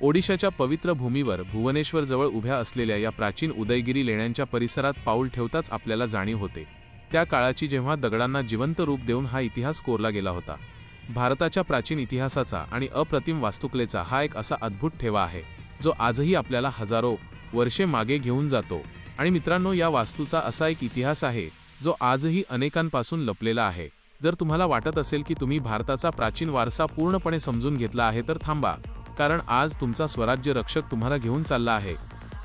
ओडिशाच्या पवित्र भूमीवर भुवनेश्वर जवळ उभ्या असलेल्या या प्राचीन उदयगिरी लेण्यांच्या परिसरात पाऊल ठेवताच आपल्याला जाणीव होते त्या काळाची, जेव्हा दगडांना जिवंत रूप देऊन हा इतिहास कोरला गेला होता। भारताच्या प्राचीन इतिहासाचा आणि अप्रतिम वास्तुकलेचा हा एक असा अद्भुत ठेवा आहे जो आजही आपल्याला हजारो वर्षे मागे घेऊन जातो। आणि मित्रांनो, या वास्तूचा असा एक इतिहास आहे जो आजही अनेकांपासून लपलेला आहे। जर तुम्हाला वाटत असेल की तुम्ही भारताचा प्राचीन वारसा पूर्णपणे समजून घेतला आहे तर थांबा, कारण आज तुमचा स्वराज्य रक्षक तुम्हाला घेऊन चालला आहे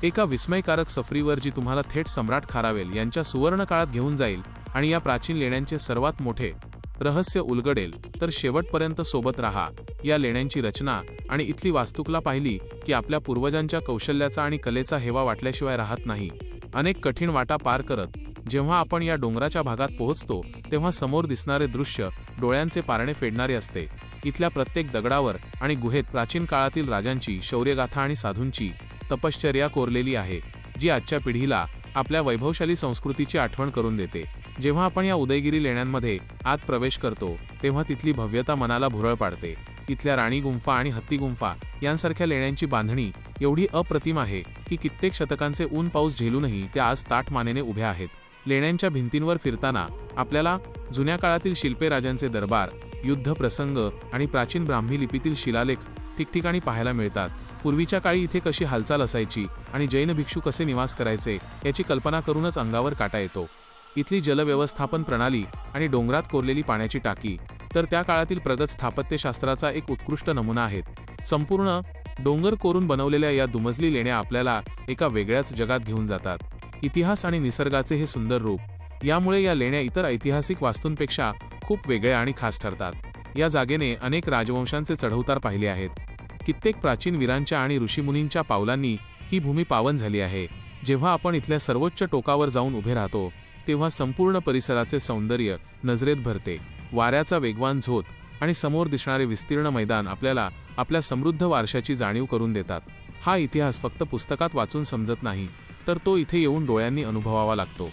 एका विस्मयकारक सफरीवर, जी तुम्हाला थेट सम्राट खारावेल यांच्या सुवर्ण काळात घेऊन जाईल आणि या प्राचीन लेण्यांचे सर्वात मोठे रहस्य उलगडेल। तर शेवटपर्यंत सोबत राहा। या लेण्यांची रचना आणि इथली वास्तुकला पाहिली की आपल्या पूर्वजांच्या कौशल्याचा आणि कलेचा हेवा वाटल्याशिवाय राहत नाही। अनेक कठीण वाटा पार करत जेव्हा आपण या डोंगराच्या भागात पोहोचतो तेव्हा समोर दिसणारे दृश्य डोळ्यांचे पारणे फेडणारे असते। इथल्या प्रत्येक दगडावर आणि गुहेत प्राचीन काळातील राजांची शौर्यगाथा आणि साधूंची तपश्चर्या कोरलेली आहे, जी आजच्या पिढीला आपल्या वैभवशाली संस्कृतीची आठवण करून देते। जेव्हा आपण या उदयगिरी लेण्यांमध्ये आत प्रवेश करतो तेव्हा तिथली भव्यता मनाला भुरळ पाडते। इथल्या राणी गुंफा आणि हत्ती गुंफा यांसारख्या लेण्यांची बांधणी एवढी अप्रतिम आहे की कित्येक शतकांचे ऊन पाऊस झेलूनही त्या आज ताठ मानेने उभ्या आहेत। लेण्यांच्या भिंतींवर फिरताना आपल्याला जुन्या काळातील शिल्पे, राजांचे दरबार, युद्ध प्रसंग आणि प्राचीन ब्राह्मी लिपीतील शिलालेख ठिकठिकाणी पाहायला मिळतात। पूर्वीच्या काळी इथे कशी हालचाल असायची आणि जैन भिक्षू कसे निवास करायचे याची कल्पना करूनच अंगावर काटा येतो। इथली जलव्यवस्थापन प्रणाली आणि डोंगरात कोरलेली पाण्याची टाकी तर त्या काळातील प्रगत स्थापत्यशास्त्राचा एक उत्कृष्ट नमुना आहेत। संपूर्ण डोंगर कोरून बनवलेल्या या दुमजली लेण्या आपल्याला एका वेगळ्याच जगात घेऊन जातात। इतिहास आणि निसर्गाचे हे सुंदर रूप, यामुळे या लेण्या इतर ऐतिहासिक वास्तूंपेक्षा खूप वेगळ्या आणि खास ठरतात। या जागेने अनेक राजवंशांचे चढउतार पाहिले आहेत। कित्येक प्राचीन वीरांच्या आणि ऋषीमुनींच्या पावलांनी ही भूमी पावन झाली आहे। जेव्हा आपण इथल्या सर्वोच्च टोकावर जाऊन उभे राहतो तेव्हा संपूर्ण परिसराचे सौंदर्य नजरेत भरते। वाऱ्याचा वेगवान झोत आणि समोर दिसणारे विस्तीर्ण मैदान आपल्याला आपल्या समृद्ध वारशाची जाणीव करून देतात। हा इतिहास फक्त पुस्तकात वाचून समजत नाही, तर तो इथे येऊन डोळ्यांनी अनुभवावा लागतो।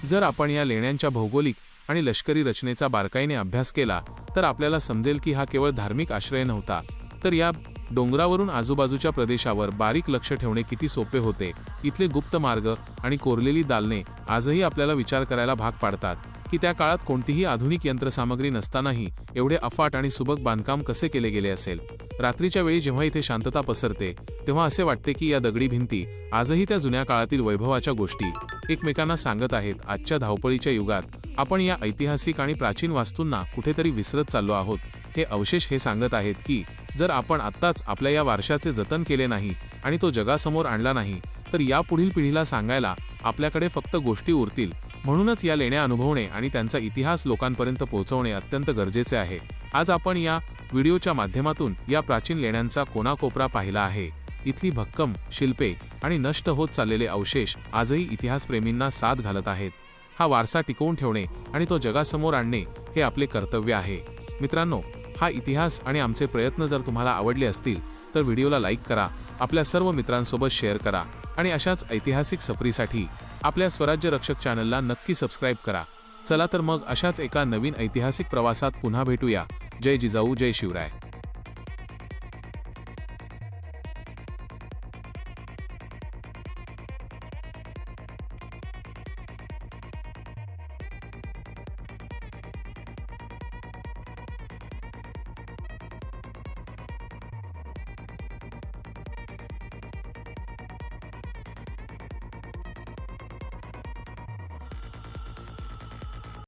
जर आपण या लेण्यांच्या भौगोलिक आणि लष्करी रचनेचा बारकाईने अभ्यास केला तर आपल्याला समजेल की हा केवळ धार्मिक आश्रय नव्हता, तर या डोंगरावरून आजूबाजूच्या प्रदेशावर बारीक लक्ष ठेवणे किती सोपे होते। इथले गुप्त मार्ग आणि कोरलेली दालने आजही आपल्याला विचार करायला भाग पाडतात की त्या काळात कोणतीही आधुनिक यंत्रसामग्री नसतानाही एवढे अफाट आणि सुबक बांधकाम कसे केले गेले असेल। रात्रीच्या वेळी जेव्हा इथे शांतता पसरते तेव्हा असे वाटते की या दगडी भिंती आजही त्या जुन्या काळातील वैभवाच्या गोष्टी एकमेकांना सांगत आहेत। आजच्या धावपळीच्या युगात आपण या ऐतिहासिक आणि प्राचीन वास्तूंना कुठेतरी विसरत चाललो आहोत। हे अवशेष हे सांगत आहेत की जर आपण आत्ताच आपल्या या वारशाचे जतन केले नाही आणि तो जगासमोर आणला नाही तर या पुढील पिढीला सांगायला आपल्याकडे फक्त गोष्टी उरतील। म्हणूनच या लेण्या अनुभवणे आणि त्यांचा इतिहास लोकांपर्यंत पोहोचवणे अत्यंत गरजेचे आहे। आज आपण या व्हिडिओच्या माध्यमातून या प्राचीन लेण्यांचा कोनाकोपरा पाहिला आहे। इथली भक्कम शिल्पे आणि नष्ट होत चाललेले अवशेष आजही इतिहासप्रेमींना साथ घालत आहेत। हा वारसा टिकवून ठेवणे आणि तो जगासमोर आणणे हे आपले कर्तव्य आहे। मित्रांनो, हा इतिहास आणि आमचे प्रयत्न जर तुम्हाला आवडले असतील तर व्हिडिओला लाईक करा, आपल्या सर्व मित्रांसोबत शेअर करा आणि अशाच ऐतिहासिक सफरीसाठी आपल्या स्वराज्य रक्षक चॅनलला नक्की सबस्क्राईब करा। चला तर मग अशाच एका नवीन ऐतिहासिक प्रवासात पुन्हा भेटूया। जय जिजाऊ, जय शिवराय।